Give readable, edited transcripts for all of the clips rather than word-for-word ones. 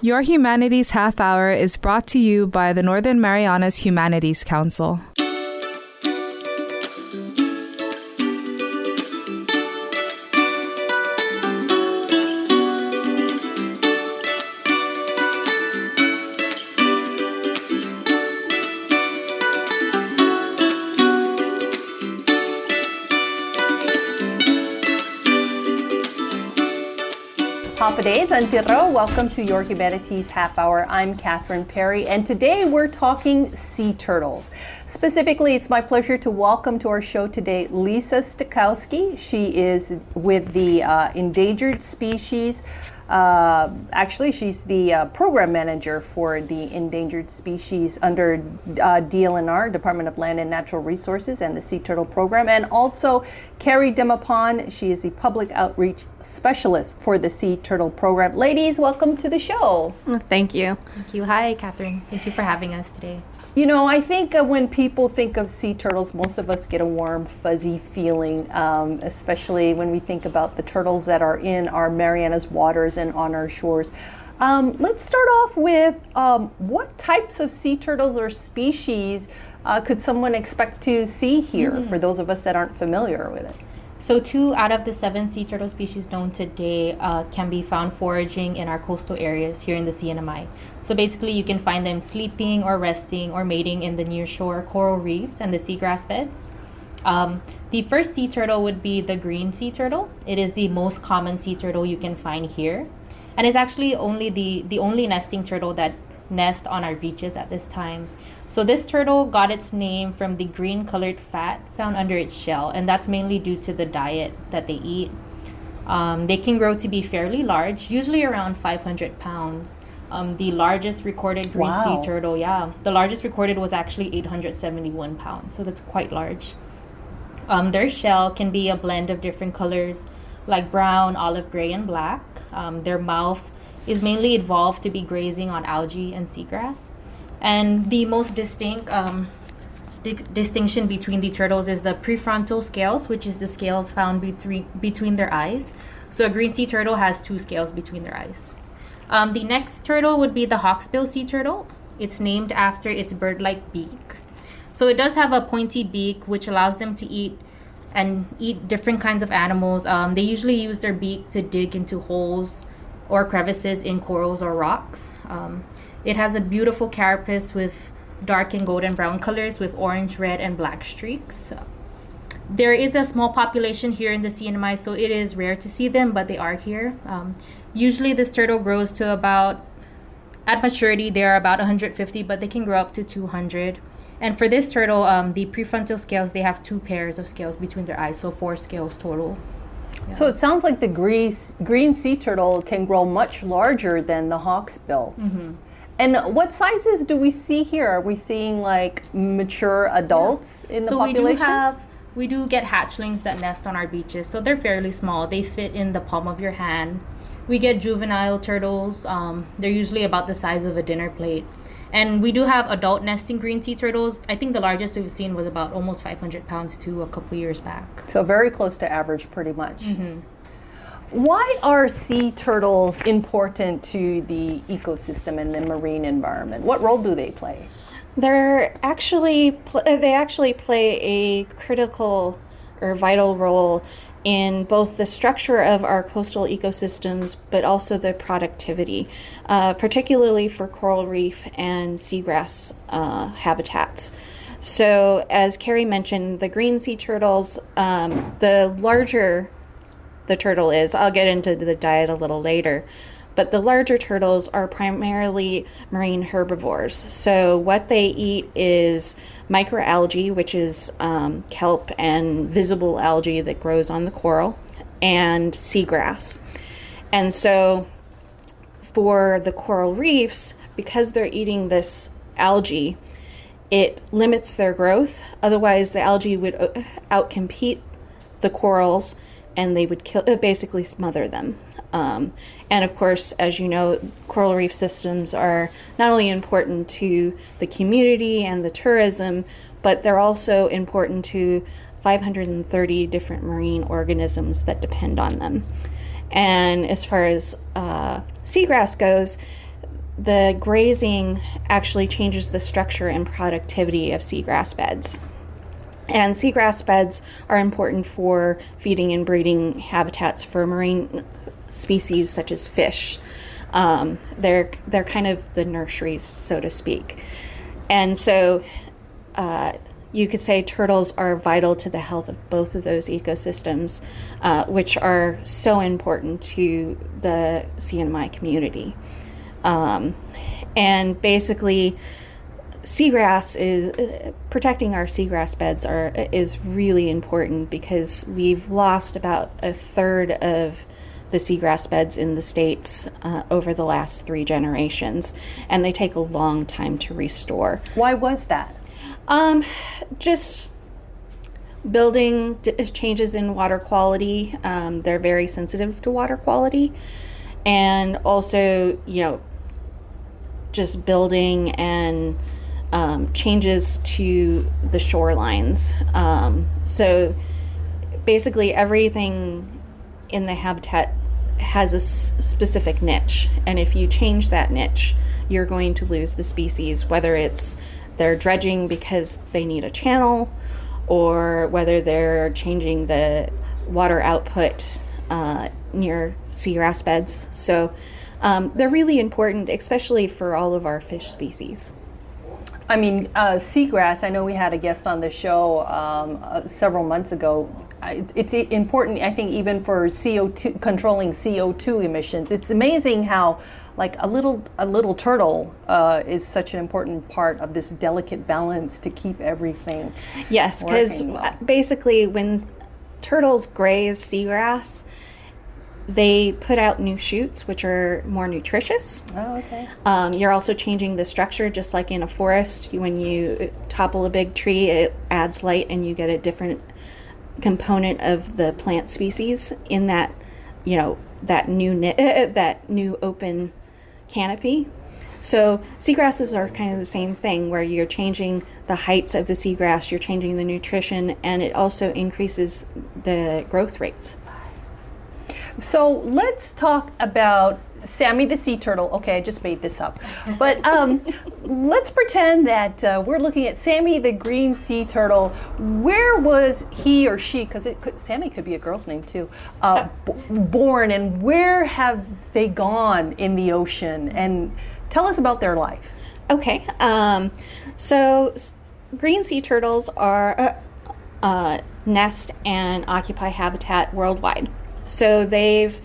Your Humanities Half Hour is brought to you by the Northern Marianas Humanities Council. Days and Tiro. Welcome to Your Humanities Half Hour. I'm Catherine Perry, and today we're talking sea turtles. Specifically, it's my pleasure to welcome to our show today Lisa Sztukowski. She is with the Endangered Species. Actually, she's the program manager for the Endangered Species under DLNR, Department of Land and Natural Resources, and the Sea Turtle Program. And also Carey Demapan, she is the public outreach specialist for the Sea Turtle Program. Ladies, welcome to the show. Thank you. Thank you. Hi, Catherine. Thank you for having us today. You know, I think when people think of sea turtles, most of us get a warm, fuzzy feeling, especially when we think about the turtles that are in our Marianas waters and on our shores. Let's start off with what types of sea turtles or species could someone expect to see here, for those of us that aren't familiar with it? So 2 out of the 7 sea turtle species known today can be found foraging in our coastal areas here in the CNMI. So basically you can find them sleeping or resting or mating in the nearshore coral reefs and the seagrass beds. The first sea turtle would be the green sea turtle. It is the most common sea turtle you can find here. And it's actually only the only nesting turtle that nests on our beaches at this time. So this turtle got its name from the green colored fat found under its shell, and that's mainly due to the diet that they eat. They can grow to be fairly large, usually around 500 pounds. The largest recorded green sea turtle, the largest recorded was actually 871 pounds, so that's quite large. Their shell can be a blend of different colors like brown, olive gray, and black. Their mouth is mainly evolved to be grazing on algae and seagrass. And the most distinct distinction between the turtles is the prefrontal scales, which is the scales found between their eyes. So a green sea turtle has 2 scales between their eyes. The next turtle would be the hawksbill sea turtle. It's named after its bird-like beak. So it does have a pointy beak, which allows them to eat different kinds of animals. They usually use their beak to dig into holes or crevices in corals or rocks. It has a beautiful carapace with dark and golden brown colors with orange, red, and black streaks. There is a small population here in the CNMI, so it is rare to see them, but they are here. Usually this turtle grows to at maturity, they are about 150, but they can grow up to 200. And for this turtle, the prefrontal scales, they have 2 pairs of scales between their eyes, so 4 scales total. Yeah. So it sounds like the green sea turtle can grow much larger than the hawksbill. Mm-hmm. And what sizes do we see here? Are we seeing like mature adults in the population? We do get hatchlings that nest on our beaches. So they're fairly small. They fit in the palm of your hand. We get juvenile turtles. They're usually about the size of a dinner plate. And we do have adult nesting green sea turtles. I think the largest we've seen was about almost 500 pounds too a couple years back. So very close to average pretty much. Mm-hmm. Why are sea turtles important to the ecosystem and the marine environment? What role do they play? They actually play a critical or vital role in both the structure of our coastal ecosystems, but also the productivity, particularly for coral reef and seagrass habitats. So as Carey mentioned, the green sea turtles, the larger the turtle is, I'll get into the diet a little later, but the larger turtles are primarily marine herbivores. So what they eat is microalgae, which is kelp and visible algae that grows on the coral, and seagrass. And so for the coral reefs, because they're eating this algae, it limits their growth. Otherwise, the algae would outcompete the corals and they would basically smother them. And of course, as you know, coral reef systems are not only important to the community and the tourism, but they're also important to 530 different marine organisms that depend on them. And as far as seagrass goes, the grazing actually changes the structure and productivity of seagrass beds. And seagrass beds are important for feeding and breeding habitats for marine species such as fish. They're kind of the nurseries, so to speak. And so you could say turtles are vital to the health of both of those ecosystems, which are so important to the CNMI community. And basically, protecting our seagrass beds is really important because we've lost about a third of the seagrass beds in the states over the last 3 generations, and they take a long time to restore. Why was that? Just building changes in water quality. They're very sensitive to water quality, and also, just building and changes to the shorelines. So basically everything in the habitat has a specific niche, and if you change that niche, you're going to lose the species, whether it's they're dredging because they need a channel, or whether they're changing the water output near seagrass beds. So they're really important, especially for all of our fish species. I mean, seagrass, I know we had a guest on the show several months ago. It's important, I think, even for CO2, controlling CO2 emissions. It's amazing how, like, a little turtle is such an important part of this delicate balance to keep everything. Yes, because basically when turtles graze seagrass, they put out new shoots, which are more nutritious. Oh, okay. You're also changing the structure, just like in a forest. When you topple a big tree, it adds light, and you get a different component of the plant species in that, that new open canopy. So seagrasses are kind of the same thing, where you're changing the heights of the seagrass, you're changing the nutrition, and it also increases the growth rates. So let's talk about Sammy the sea turtle. Okay, I just made this up. But let's pretend that we're looking at Sammy the green sea turtle. Where was he or she, because Sammy could be a girl's name too, born, and where have they gone in the ocean? And tell us about their life. Okay, so green sea turtles are nest and occupy habitat worldwide. So they've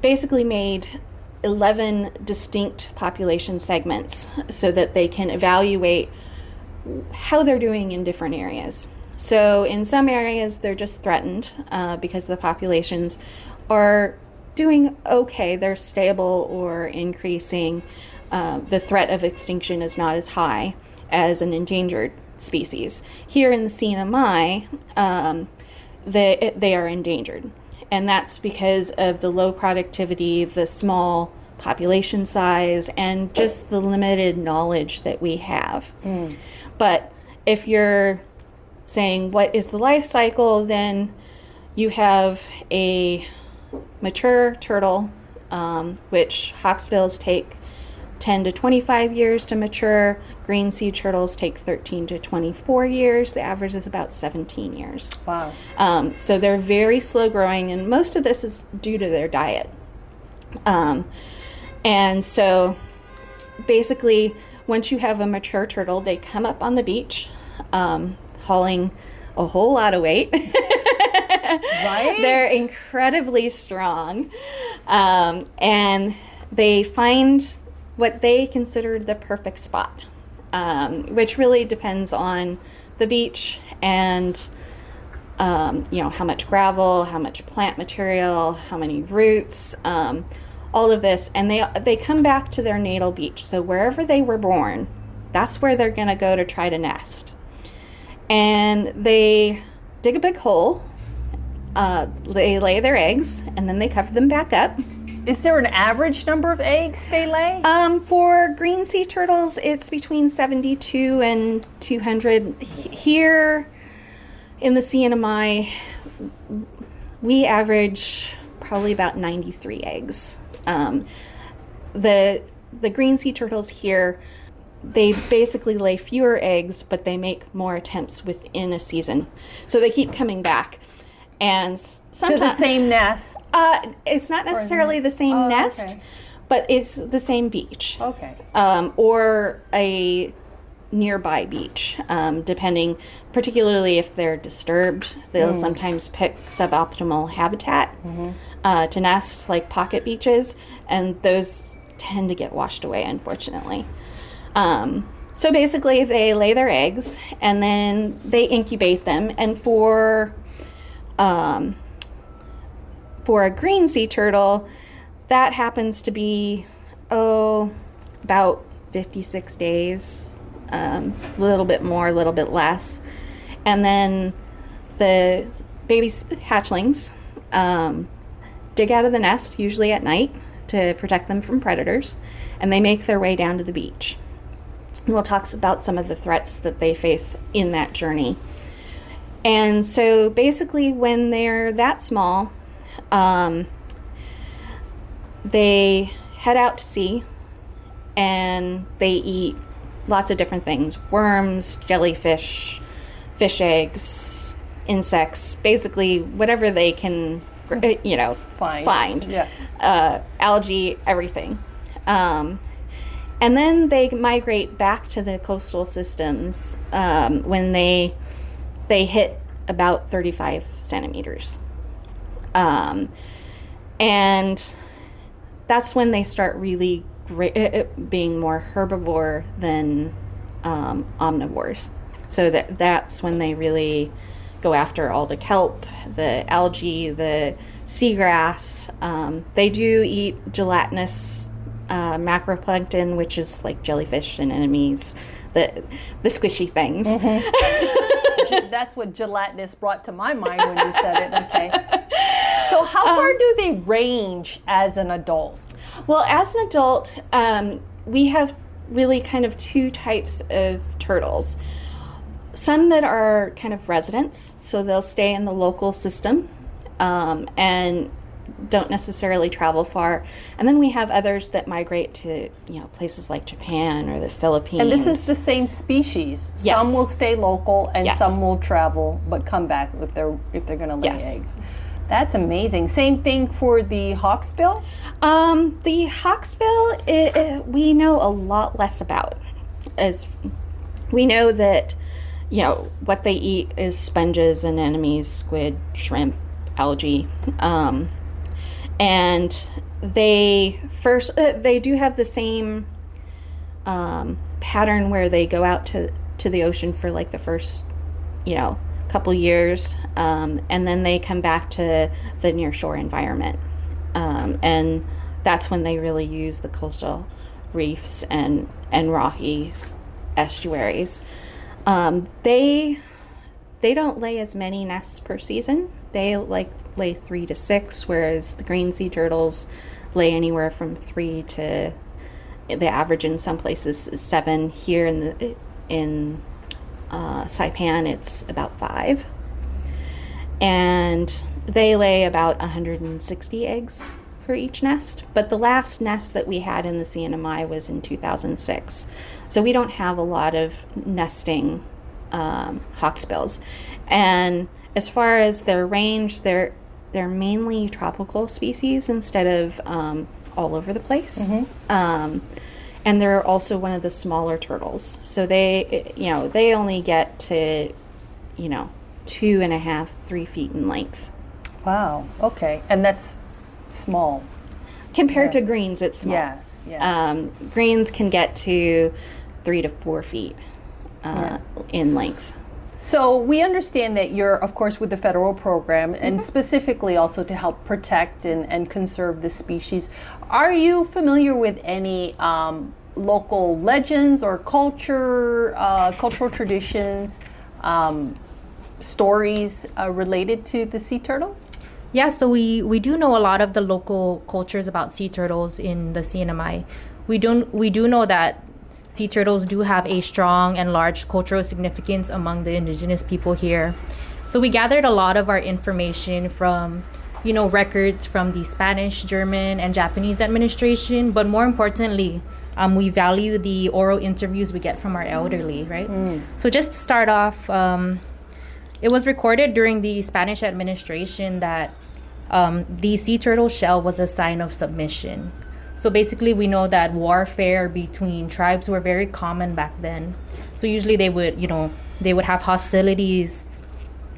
basically made 11 distinct population segments so that they can evaluate how they're doing in different areas. So in some areas, they're just threatened because the populations are doing okay. They're stable or increasing. The threat of extinction is not as high as an endangered species. Here in the CNMI, they are endangered. And that's because of the low productivity, the small population size, and just the limited knowledge that we have. But if you're saying, what is the life cycle, then you have a mature turtle, which hawksbills take 10 to 25 years to mature. Green sea turtles take 13 to 24 years. The average is about 17 years. Wow. So they're very slow growing, and most of this is due to their diet. And so basically, once you have a mature turtle, they come up on the beach, hauling a whole lot of weight. Right? They're incredibly strong. And they find what they consider the perfect spot, which really depends on the beach and how much gravel, how much plant material, how many roots, all of this. And they come back to their natal beach. So wherever they were born, that's where they're gonna go to try to nest. And they dig a big hole, they lay their eggs, and then they cover them back up. Is there an average number of eggs they lay? For green sea turtles, it's between 72 and 200. Here in the CNMI, we average probably about 93 eggs. The the green sea turtles here, they basically lay fewer eggs, but they make more attempts within a season. So they keep coming back. And sometimes, to the same nest? It's not necessarily the same nest, okay. but it's the same beach. Okay. Or a nearby beach, depending, particularly if they're disturbed. They'll sometimes pick suboptimal habitat to nest, like pocket beaches, and those tend to get washed away, unfortunately. So basically, they lay their eggs, and then they incubate them, and for a green sea turtle, that happens to be, about 56 days, a little bit more, a little bit less. And then the baby hatchlings dig out of the nest, usually at night, to protect them from predators, and they make their way down to the beach. And we'll talk about some of the threats that they face in that journey. And so basically, when they're that small, they head out to sea, and they eat lots of different things: worms, jellyfish, fish eggs, insects, basically whatever they can, find. Yeah. Algae, everything. And then they migrate back to the coastal systems when they hit about 35 centimeters. And that's when they start really being more herbivore than omnivores. So that's when they really go after all the kelp, the algae, the seagrass. They do eat gelatinous macroplankton, which is like jellyfish and anemones, the squishy things. That's what gelatinous brought to my mind when you said it. Okay. So how far do they range as an adult? Well, as an adult, we have really kind of two types of turtles. Some that are kind of residents, so they'll stay in the local system and don't necessarily travel far. And then we have others that migrate to, places like Japan or the Philippines. And this is the same species. Yes. Some will stay local, and Yes. some will travel but come back if they're going to lay Yes. eggs. That's amazing. Same thing for the hawksbill? The hawksbill, we know a lot less about. As we know that, what they eat is sponges, anemones, squid, shrimp, algae. And they do have the same pattern where they go out to the ocean for like the first, couple years, and then they come back to the nearshore environment. And that's when they really use the coastal reefs and rocky estuaries. They don't lay as many nests per season. They lay 3 to 6, whereas the green sea turtles lay anywhere from 3 to, the average in some places is 7. Here in Saipan, it's about 5. And they lay about 160 eggs for each nest. But the last nest that we had in the CNMI was in 2006. So we don't have a lot of nesting hawksbills. And as far as their range, they're mainly tropical species instead of all over the place. And they're also one of the smaller turtles. So they only get to, 2.5, 3 feet in length. Wow. Okay. And that's small. Compared to greens, it's small. Yes. Greens can get to 3 to 4 feet in length. So we understand that you're, of course, with the federal program, and specifically also to help protect and conserve the species. Are you familiar with any local legends or cultural traditions, stories related to the sea turtle? Yeah, so we do know a lot of the local cultures about sea turtles in the CNMI. We do know that sea turtles do have a strong and large cultural significance among the indigenous people here. So we gathered a lot of our information from records from the Spanish, German, and Japanese administration, but more importantly, we value the oral interviews we get from our elderly, right? So just to start off, it was recorded during the Spanish administration that the sea turtle shell was a sign of submission. So basically, we know that warfare between tribes were very common back then. So usually they would have hostilities.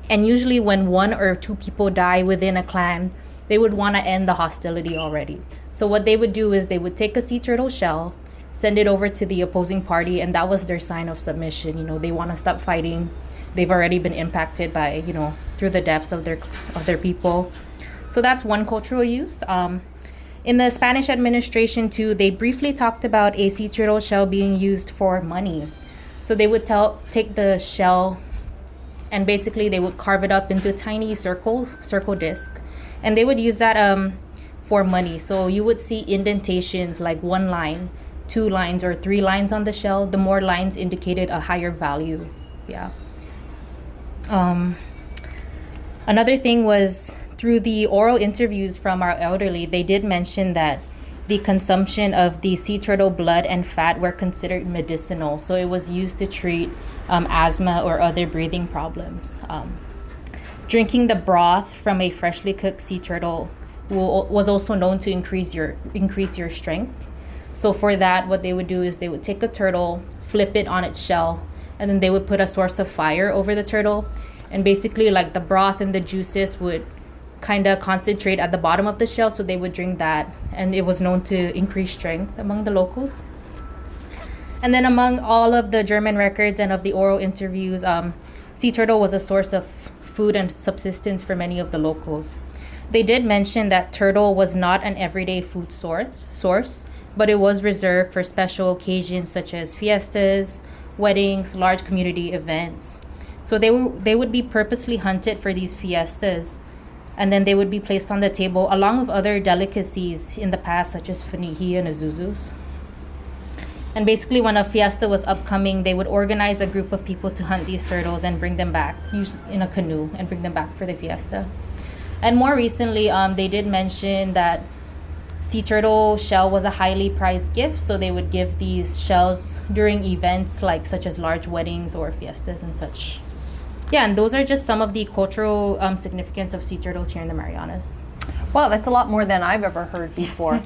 And usually when 1 or 2 people die within a clan, they would want to end the hostility already. So what they would do is they would take a sea turtle shell, send it over to the opposing party, and that was their sign of submission. They want to stop fighting. They've already been impacted by, through the deaths of their people. So that's one cultural use. In the Spanish administration too, they briefly talked about a sea turtle shell being used for money. So they would take the shell and basically they would carve it up into tiny circle disc. And they would use that for money. So you would see indentations like 1 line, 2 lines, or 3 lines on the shell. The more lines indicated a higher value. Yeah. Another thing was, through the oral interviews from our elderly, they did mention that the consumption of the sea turtle blood and fat were considered medicinal. So it was used to treat asthma or other breathing problems. Drinking the broth from a freshly cooked sea turtle was also known to increase your strength. So for that, what they would do is they would take a turtle, flip it on its shell, and then they would put a source of fire over the turtle. And basically, like, the broth and the juices would kind of concentrate at the bottom of the shell, so they would drink that, and it was known to increase strength among the locals. And then among all of the German records and of the oral interviews, sea turtle was a source of food and subsistence for many of the locals. They did mention that turtle was not an everyday food source, but it was reserved for special occasions such as fiestas, weddings, large community events. So they would be purposely hunted for these fiestas, and then they would be placed on the table along with other delicacies in the past, such as fanihi and azuzus. And basically, when a fiesta was upcoming, they would organize a group of people to hunt these turtles and bring them back, usually in a canoe, and bring them back for the fiesta. And more recently, they did mention that sea turtle shell was a highly prized gift, so they would give these shells during events such as large weddings or fiestas and such. Yeah, and those are just some of the cultural significance of sea turtles here in the Marianas. Wow, that's a lot more than I've ever heard before.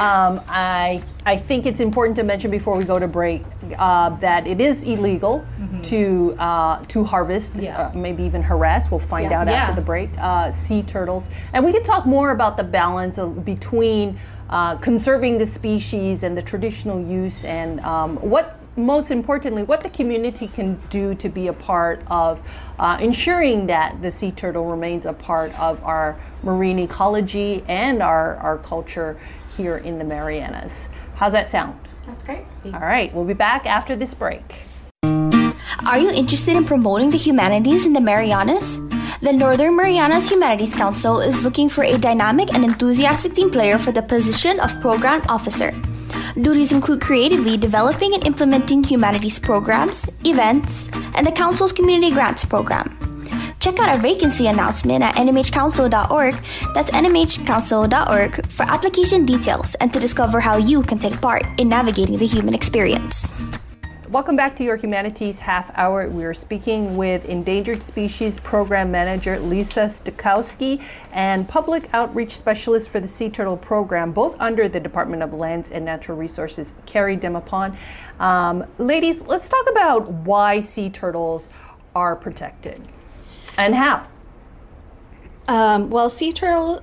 I think it's important to mention before we go to break that it is illegal to harvest, maybe even harass. We'll find out after the break. Sea turtles, and we can talk more about the balance between conserving the species and the traditional use, and most importantly, what the community can do to be a part of ensuring that the sea turtle remains a part of our marine ecology and our culture here in the Marianas. How's that sound? That's great. All right, we'll be back after this break. Are you interested in promoting the humanities in the Marianas? The Northern Marianas Humanities Council is looking for a dynamic and enthusiastic team player for the position of Program Officer. Duties include creatively developing and implementing humanities programs, events, and the Council's Community Grants Program. Check out our vacancy announcement at nmhcouncil.org, that's nmhcouncil.org, for application details and to discover how you can take part in navigating the human experience. Welcome back to your Humanities Half Hour. We are speaking with Endangered Species Program Manager Lisa Sztukowski and Public Outreach Specialist for the Sea Turtle Program, both under the Department of Lands and Natural Resources, Carey Demapan. Ladies, let's talk about why sea turtles are protected and how. Well, sea turtle,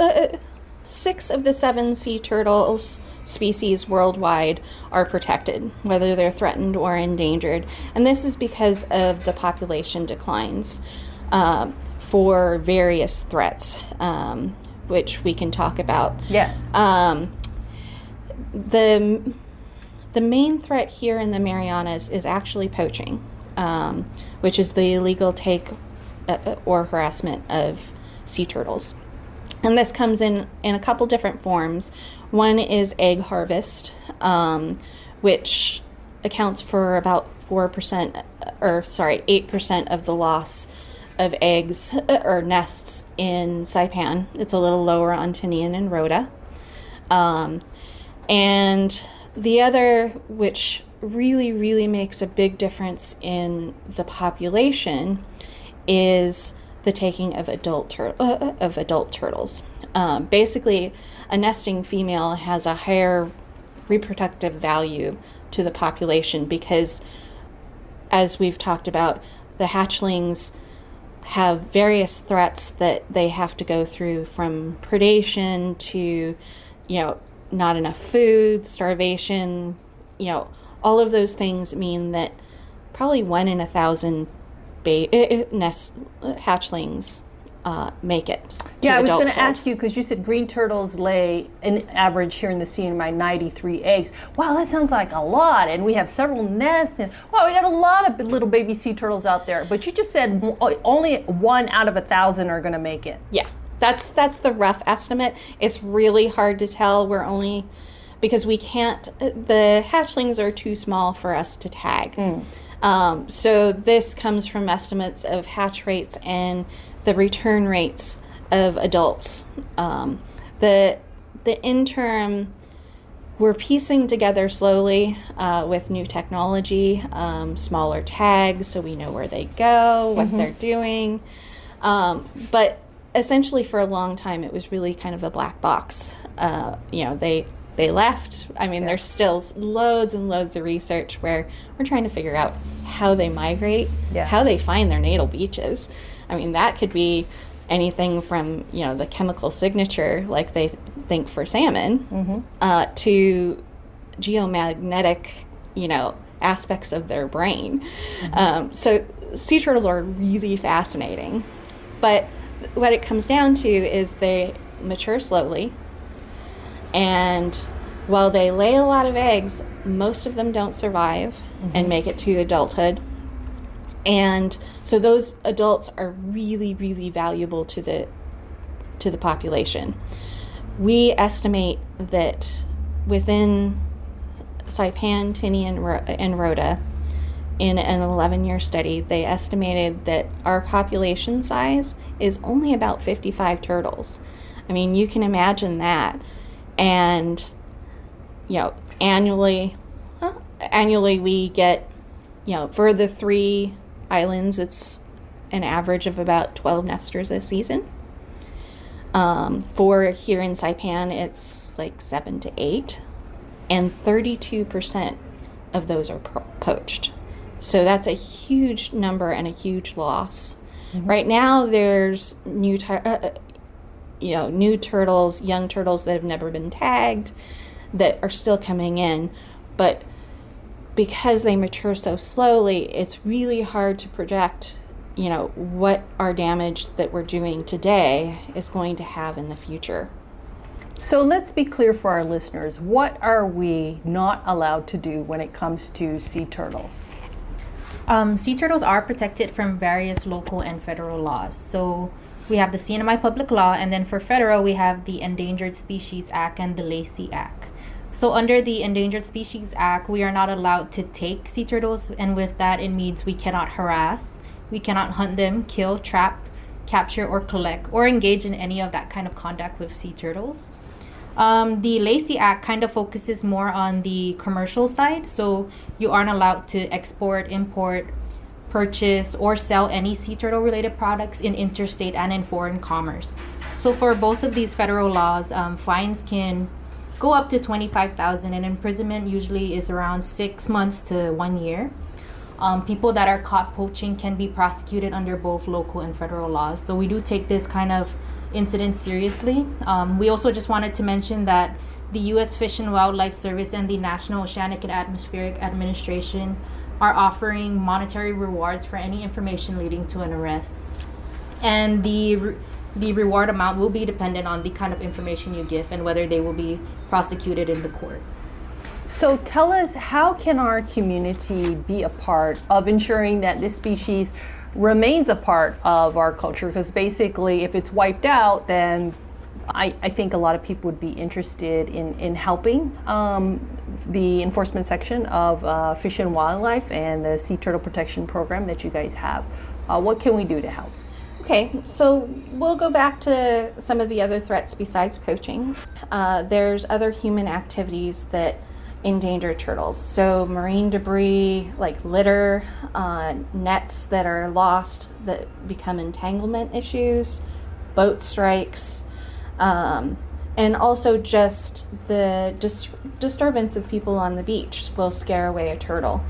6 of the 7 sea turtles species worldwide are protected, whether they're threatened or endangered. And this is because of the population declines for various threats, which we can talk about. Yes. The main threat here in the Marianas is actually poaching, which is the illegal take or harassment of sea turtles. And this comes in a couple different forms. One is egg harvest, which accounts for about 8% of the loss of eggs or nests in Saipan. It's a little lower on Tinian and Rhoda. And the other, which really, really makes a big difference in the population, is the taking of adult turtles. Basically, a nesting female has a higher reproductive value to the population because, as we've talked about, the hatchlings have various threats that they have to go through, from predation to, not enough food, starvation, all of those things mean that probably 1 in 1,000 hatchlings make it to I was going adulthood. to ask you, because you said green turtles lay an average here in the CNMI 93 eggs. Wow, that sounds like a lot. And we have several nests. And wow, we got a lot of little baby sea turtles out there. But you just said only 1 out of 1,000 are going to make it. Yeah, that's the rough estimate. It's really hard to tell. We're only, because we can't, the hatchlings are too small for us to tag. So this comes from estimates of hatch rates and the return rates of adults. The interim, we're piecing together slowly with new technology, smaller tags so we know where they go, what they're doing. But essentially for a long time it was really kind of a black box. They left. I mean, there's still loads and loads of research where we're trying to figure out how they migrate, how they find their natal beaches. I mean, that could be anything from, the chemical signature, like they think for salmon, to geomagnetic, aspects of their brain. So sea turtles are really fascinating. But what it comes down to is they mature slowly. And while they lay a lot of eggs, most of them don't survive and make it to adulthood. And so those adults are really, really valuable to the population. We estimate that within Saipan, Tinian, and Rhoda, in an 11-year study, they estimated that our population size is only about 55 turtles. I mean, you can imagine that. And, annually we get, for the 3 islands, it's an average of about 12 nesters a season. For here in Saipan, it's like 7 to 8, and 32% of those are poached. So that's a huge number and a huge loss. Right now, there's new turtles, young turtles that have never been tagged, that are still coming in, but because they mature so slowly, it's really hard to project, what our damage that we're doing today is going to have in the future. So let's be clear for our listeners. What are we not allowed to do when it comes to sea turtles? Sea turtles are protected from various local and federal laws. So we have the CNMI public law, and then for federal, we have the Endangered Species Act and the Lacey Act. So under the Endangered Species Act, we are not allowed to take sea turtles, and with that, it means we cannot harass, we cannot hunt them, kill, trap, capture, or collect, or engage in any of that kind of conduct with sea turtles. The Lacey Act kind of focuses more on the commercial side, so you aren't allowed to export, import, purchase, or sell any sea turtle related products in interstate and in foreign commerce. So for both of these federal laws, fines can go up to $25,000, and imprisonment usually is around 6 months to 1 year. People that are caught poaching can be prosecuted under both local and federal laws. So we do take this kind of incident seriously. We also just wanted to mention that the U.S. Fish and Wildlife Service and the National Oceanic and Atmospheric Administration are offering monetary rewards for any information leading to an arrest. And the reward amount will be dependent on the kind of information you give and whether they will be prosecuted in the court. So tell us, how can our community be a part of ensuring that this species remains a part of our culture? Because basically, if it's wiped out, then I think a lot of people would be interested in helping the enforcement section of Fish and Wildlife and the Sea Turtle Protection Program that you guys have. What can we do to help? Okay, so we'll go back to some of the other threats besides poaching. There's other human activities that endanger turtles. So marine debris like litter, nets that are lost that become entanglement issues, boat strikes, and also just the disturbance of people on the beach will scare away a turtle.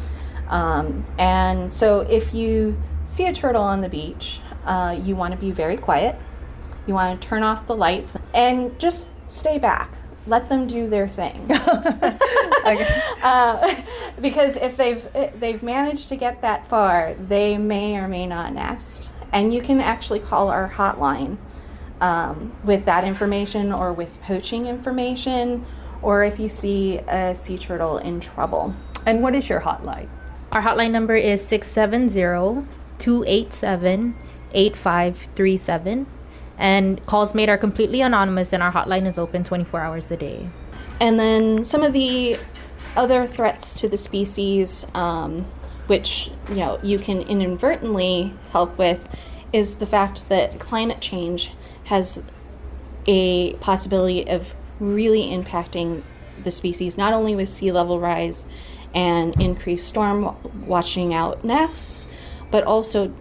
And so if you see a turtle on the beach, you want to be very quiet. You want to turn off the lights and just stay back. Let them do their thing. Because if they've managed to get that far, they may or may not nest. And you can actually call our hotline with that information, or with poaching information, or if you see a sea turtle in trouble. And what is your hotline? Our hotline number is 670-287-8537. And calls made are completely anonymous, and our hotline is open 24 hours a day. And then some of the other threats to the species, which you can inadvertently help with, is the fact that climate change has a possibility of really impacting the species, not only with sea level rise and increased storm washing out nests, but also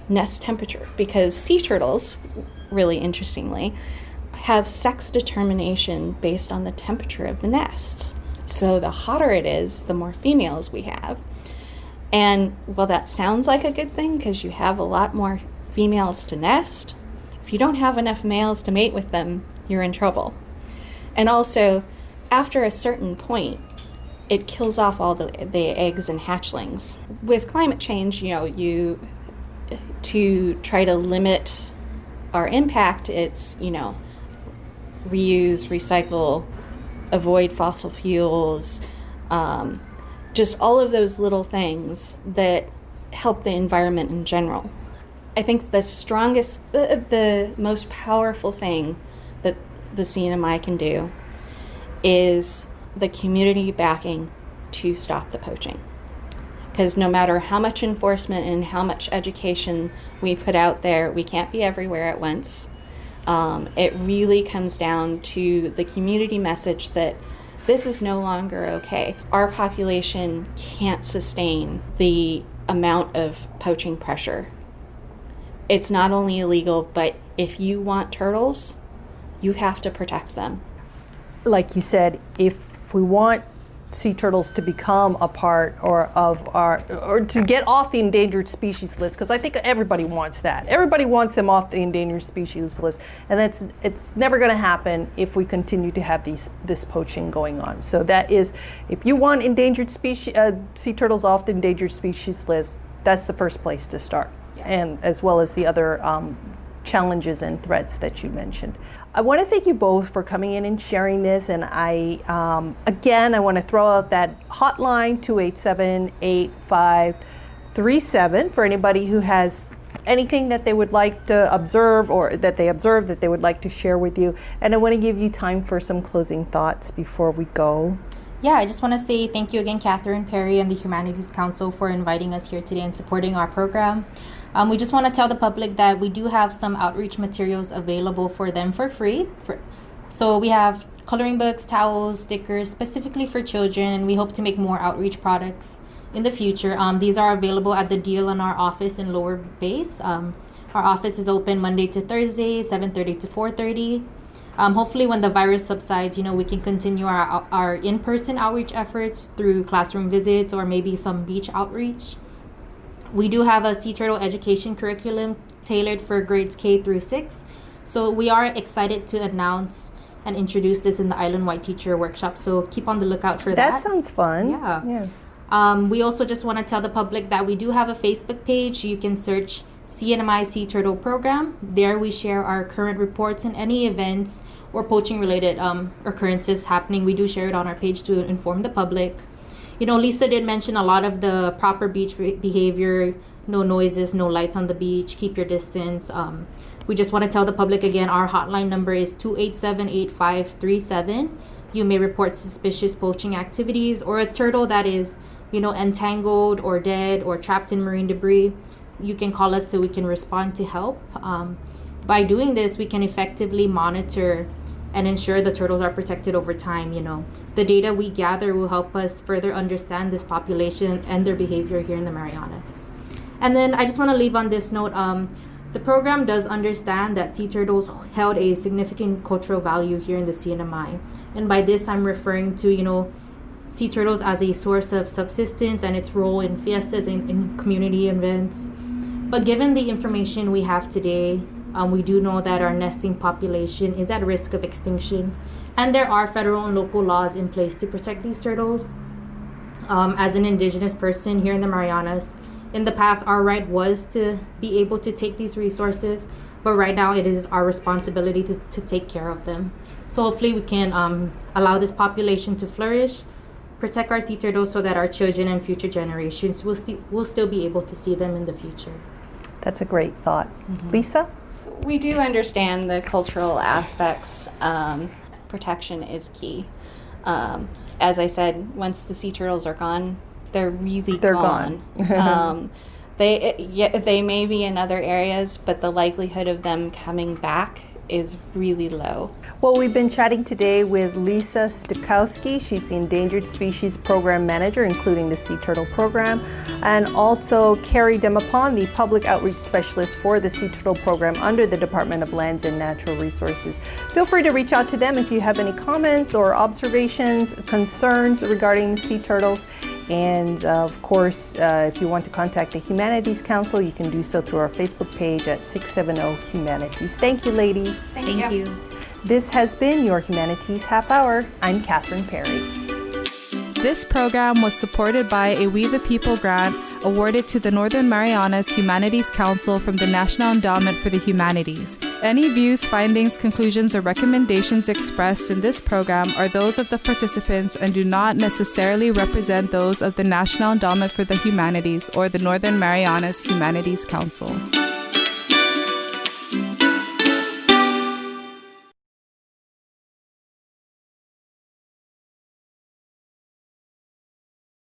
nest temperature, because sea turtles, really interestingly, have sex determination based on the temperature of the nests. So the hotter it is, the more females we have. And while that sounds like a good thing because you have a lot more females to nest, if you don't have enough males to mate with them, you're in trouble. And also, after a certain point, it kills off all the eggs and hatchlings. With climate change, to try to limit our impact, it's, reuse, recycle, avoid fossil fuels, just all of those little things that help the environment in general. I think the strongest, the most powerful thing that the CNMI can do is the community backing to stop the poaching. Because no matter how much enforcement and how much education we put out there, we can't be everywhere at once. It really comes down to the community message that this is no longer okay. Our population can't sustain the amount of poaching pressure. It's not only illegal, but if you want turtles, you have to protect them. Like you said, if we want sea turtles to become a part or to get off the endangered species list, because I think everybody wants that. Everybody wants them off the endangered species list, and it's never going to happen if we continue to have this poaching going on. So that is, if you want endangered species sea turtles off the endangered species list, that's the first place to start, and as well as the other challenges and threats that you mentioned. I want to thank you both for coming in and sharing this, and I want to throw out that hotline 287-8537 for anybody who has anything that they would like to observe or that they observe that they would like to share with you. And I want to give you time for some closing thoughts before we go. Yeah, I just want to say thank you again, Catherine Perry and the Humanities Council, for inviting us here today and supporting our program. We just want to tell the public that we do have some outreach materials available for them for free. So we have coloring books, towels, stickers, specifically for children, and we hope to make more outreach products in the future. These are available at the deal in our office in Lower Base. Our office is open Monday to Thursday, 7:30 to 4:30. Hopefully when the virus subsides, we can continue our in-person outreach efforts through classroom visits or maybe some beach outreach. We do have a sea turtle education curriculum tailored for grades K through 6. So we are excited to announce and introduce this in the Island-wide teacher workshop. So keep on the lookout for that. That sounds fun. Yeah. We also just want to tell the public that we do have a Facebook page. You can search CNMI Sea Turtle Program. There we share our current reports and any events or poaching related occurrences happening. We do share it on our page to inform the public. Lisa did mention a lot of the proper beach behavior, no noises, no lights on the beach, keep your distance. We just want to tell the public again, our hotline number is 287-8537. You may report suspicious poaching activities or a turtle that is, entangled or dead or trapped in marine debris. you can call us so we can respond to help. By doing this, we can effectively monitor and ensure the turtles are protected over time. The data we gather will help us further understand this population and their behavior here in the Marianas. And then I just want to leave on this note, the program does understand that sea turtles held a significant cultural value here in the CNMI. And by this, I'm referring to, sea turtles as a source of subsistence and its role in fiestas and in community events. But given the information we have today, we do know that our nesting population is at risk of extinction. And there are federal and local laws in place to protect these turtles. As an indigenous person here in the Marianas, in the past, our right was to be able to take these resources, but right now it is our responsibility to take care of them. So hopefully we can allow this population to flourish, protect our sea turtles so that our children and future generations will still be able to see them in the future. That's a great thought. Lisa? We do understand the cultural aspects. Protection is key. As I said, once the sea turtles are gone, they're gone. They may be in other areas, but the likelihood of them coming back is really low. Well, we've been chatting today with Lisa Sztukowski. She's the Endangered Species Program Manager, including the Sea Turtle Program, and also Carey Demapan, the Public Outreach Specialist for the Sea Turtle Program under the Department of Lands and Natural Resources. Feel free to reach out to them if you have any comments or observations, concerns regarding the sea turtles. And of course, if you want to contact the Humanities Council, you can do so through our Facebook page at 670 Humanities. Thank you, ladies. Thank you. This has been your Humanities Half Hour. I'm Catherine Perry. This program was supported by a We the People grant awarded to the Northern Marianas Humanities Council from the National Endowment for the Humanities. Any views, findings, conclusions, or recommendations expressed in this program are those of the participants and do not necessarily represent those of the National Endowment for the Humanities or the Northern Marianas Humanities Council.